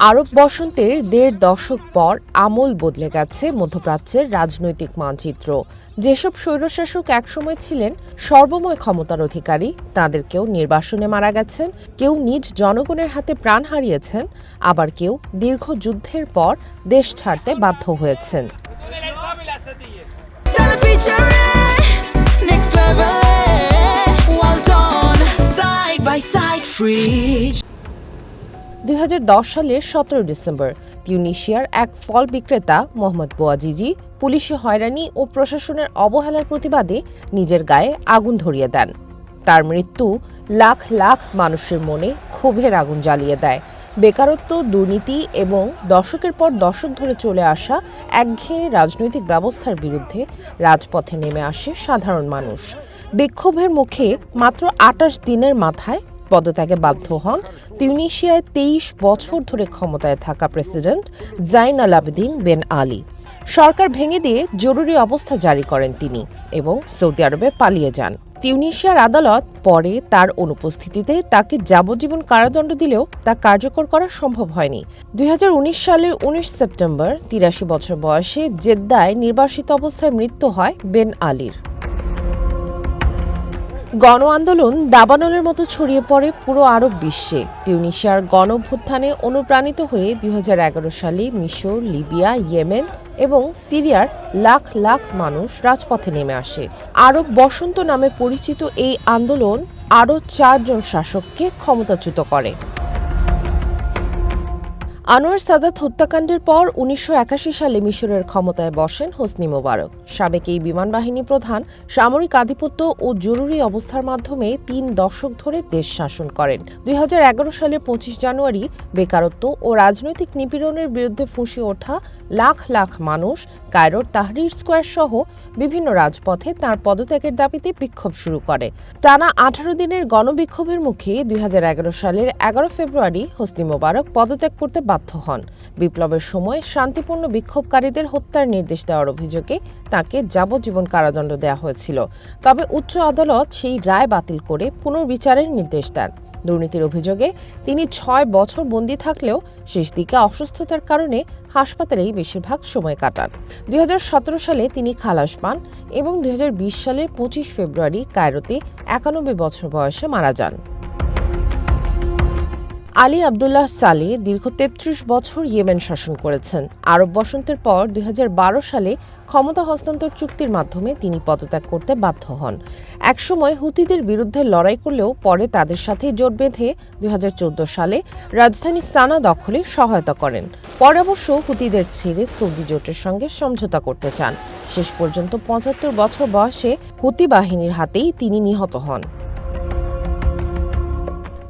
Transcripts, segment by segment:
আরব বসন্তের ১.৫ দশক পর আমূল বদলে গেছে মধ্যপ্রাচ্যের রাজনৈতিক মানচিত্র। যেসব স্বৈরশাসক একসময় ছিলেন সর্বময় ক্ষমতার অধিকারী, তাদের কেউ নির্বাসনে মারা গেছেন, কেউ নিজ জনগণের হাতে প্রাণ হারিয়েছেন, আবার কেউ দীর্ঘ যুদ্ধের পর দেশ ছাড়তে বাধ্য হয়েছেন। ২০১০ সালের ১৭ ডিসেম্বর তিউনিসিয়ার এক ফল বিক্রেতা মোহাম্মদ বোয়াজিজি পুলিশি হয়রানি ও প্রশাসনের অবহেলার প্রতিবাদে নিজের গায়ে আগুন ধরিয়ে দেন। তার মৃত্যু লাখ লাখ মানুষের মনে ক্ষোভের আগুন জ্বালিয়ে দেয়। বেকারত্ব, দুর্নীতি এবং দশকের পর দশক ধরে চলে আসা একঘেয়ে রাজনৈতিক ব্যবস্থার বিরুদ্ধে রাজপথে নেমে আসে সাধারণ মানুষ। বিক্ষোভের মুখে মাত্র ২৮ দিনের মাথায় পদত্যাগে বাধ্য হন তিউনিসিয়ায় ২৩ বছর ধরে ক্ষমতায় থাকা প্রেসিডেন্ট জাইন আল আবেদিন বেন আলী। সরকার ভেঙে দিয়ে জরুরি অবস্থা জারি করেন তিনি এবং সৌদি আরবে পালিয়ে যান। তিউনিসিয়ার আদালত পরে তার অনুপস্থিতিতে তাকে যাবজ্জীবন কারাদণ্ড দিলেও তা কার্যকর করা সম্ভব হয়নি। ২০১৯ সালের ১৯ সেপ্টেম্বর ৮৩ বছর বয়সে জেদ্দায় নির্বাসিত অবস্থায় মৃত্যু হয় বেন আলীর। গণ আন্দোলন দাবানলের মতো ছড়িয়ে পড়ে পুরো আরব বিশ্বে। তিউনিসিয়ার গণ অভ্যুত্থানে অনুপ্রাণিত হয়ে ২০১১ সালে মিশর, লিবিয়া, ইয়েমেন এবং সিরিয়ার লাখ লাখ মানুষ রাজপথে নেমে আসে। আরব বসন্ত নামে পরিচিত এই আন্দোলন আরও ৪ জন শাসককে ক্ষমতাচ্যুত করে। আনোয়ার সাদাত হত্যাকাণ্ডের পর ১৯৮১ সালে মিশরের ক্ষমতায় বসেন হোসনি মোবারক। সাবেক এই বিমান বাহিনী প্রধান সামরিক আধিপত্য ও জরুরি অবস্থার মাধ্যমে ৩ দশক ধরে দেশ শাসন করেন। ২০১১ সালের ২৫ জানুয়ারি বেকারত্ব ও রাজনৈতিক নিপীড়নের বিরুদ্ধে ফুঁসে ওঠা লাখ লাখ মানুষ কায়রোর তাহরির স্কোয়ার সহ বিভিন্ন রাজপথে তাঁর পদত্যাগের দাবিতে বিক্ষোভ শুরু করে। টানা ১৮ দিনের গণবিক্ষোভের মুখে ২০১১ সালের ১১ ফেব্রুয়ারি হোসনি মোবারক পদত্যাগ করতে বাধ্য হন। বিপ্লবের সময় শান্তিপূর্ণ বিক্ষোভকারীদের হত্যার নির্দেশ দেওয়ার অভিযোগে তাকে যাবজ্জীবন কারাদণ্ড দেওয়া হয়েছিল। তবে উচ্চ আদালত সেই রায় বাতিল করে পুনর্বিচারের নির্দেশ দেন। দুর্নীতির অভিযোগে তিনি ৬ বছর বন্দী থাকলেও শেষ দিকে অসুস্থতার কারণে হাসপাতালেই বেশিরভাগ সময় কাটান। ২০১৭ সালে তিনি খালাস পান এবং ২০২০ সালের ২৫ ফেব্রুয়ারি কায়রোতে ৯১ বছর বয়সে মারা যান। আলী আবদুল্লাহ সালেহ দীর্ঘ ৩৩ বছর ইয়েমেন শাসন করেছেন। আরব বসন্তের পর ২০১২ সালে ক্ষমতা হস্তান্তর চুক্তির মাধ্যমে তিনি পদত্যাগ করতে বাধ্য হন। একসময় হুতিদের বিরুদ্ধে লড়াই করলেও পরে তাদের সাথে জোট বেঁধে ২০১৪ সালে রাজধানী সানা দখলে সহায়তা করেন। পরে অবশ্য হুতিদের ছেড়ে সৌদি জোটের সঙ্গে সমঝোতা করতে চান। শেষ পর্যন্ত ৭৫ বছর বয়সে হুতি বাহিনীর হাতেই তিনি নিহত হন।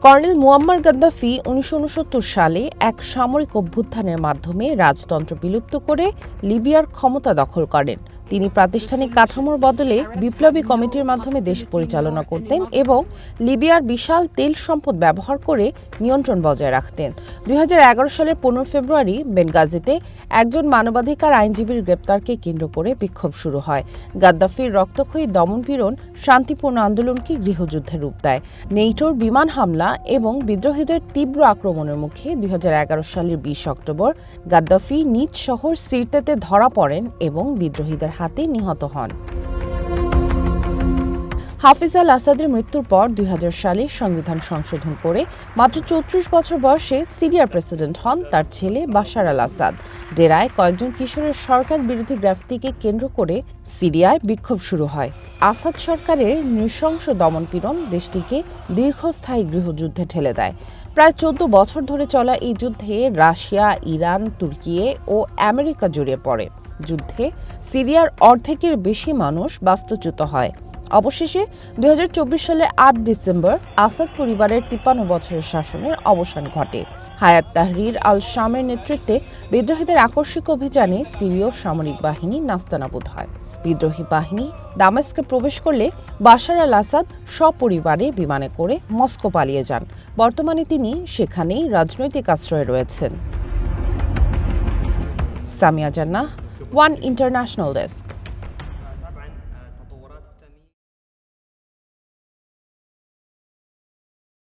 কর্নেল মুয়াম্মার গাদ্দাফি ১৯৬৯ সালে এক সামরিক অভ্যুত্থানের মাধ্যমে রাজতন্ত্র বিলুপ্ত করে লিবিয়ার ক্ষমতা দখল করেন। তিনি প্রাতিষ্ঠানিক কাঠামোর বদলে বিপ্লবী কমিটির মাধ্যমে দেশ পরিচালনা করতেন এবং লিবিয়ার বিশাল তেল সম্পদ ব্যবহার করে নিয়ন্ত্রণ বজায় রাখতেন। ২০১১ সালের ১৫ ফেব্রুয়ারি বেনগাজিতে একজন মানবাধিকার আইনজীবীর গ্রেপ্তারকে কেন্দ্র করে বিক্ষোভ শুরু হয়। গাদ্দাফির রক্তক্ষয়ী দমনপীড়ন শান্তিপূর্ণ আন্দোলনকে গৃহযুদ্ধের রূপ দেয়। নেটোর বিমান হামলা এবং বিদ্রোহীদের তীব্র আক্রমণের মুখে ২০১১ সালের ২০ অক্টোবর গাদ্দাফি নিজ শহর সিরতেতে ধরা পড়েন এবং বিদ্রোহীদের হাতে নিহত হন। হাফিজ আল আসাদের মৃত্যুর পর ২০০০ সালে সংবিধান সংশোধন করে মাত্র ৩৪ বছর বয়সে সিরিয়ার প্রেসিডেন্ট হন তার ছেলে বাশার আল আসাদ। ডেরায় কয়েকজন কিশোরের সরকার বিরোধী গ্রাফিতিকে কেন্দ্র করে সিরিয়ায় বিক্ষোভ শুরু হয়। আসাদ সরকারের নৃশংস দমনপীড়ন দেশটিকে দীর্ঘস্থায়ী গৃহযুদ্ধে ঠেলে দেয়। প্রায় ১৪ বছর ধরে চলা এই যুদ্ধে রাশিয়া, ইরান, তুর্কি ও আমেরিকা জড়িয়ে পড়ে। যুদ্ধে সিরিয়ার অর্ধেকের বেশি মানুষ বাস্তুচ্যুত হয়। অবশেষে ২০২৪ সালে ৮ ডিসেম্বর আসাদ পরিবারের ৫৩ বছরের শাসনের অবসান ঘটে। হায়াত তাহরির আল শামের নেতৃত্বে বিদ্রোহীদের আকস্মিক অভিযানে সিরীয় সামরিক বাহিনী নাস্তানাবুদ হয়। বিদ্রোহী বাহিনী দামেস্কে প্রবেশ করলে বাশার আল আসাদ সপরিবারে বিমানে করে মস্কো পালিয়ে যান। বর্তমানে তিনি সেখানেই রাজনৈতিক আশ্রয়ে রয়েছেন। সামিয়া জান্নাহ, ওয়ান ইন্টারন্যাশনাল ডেস্ক।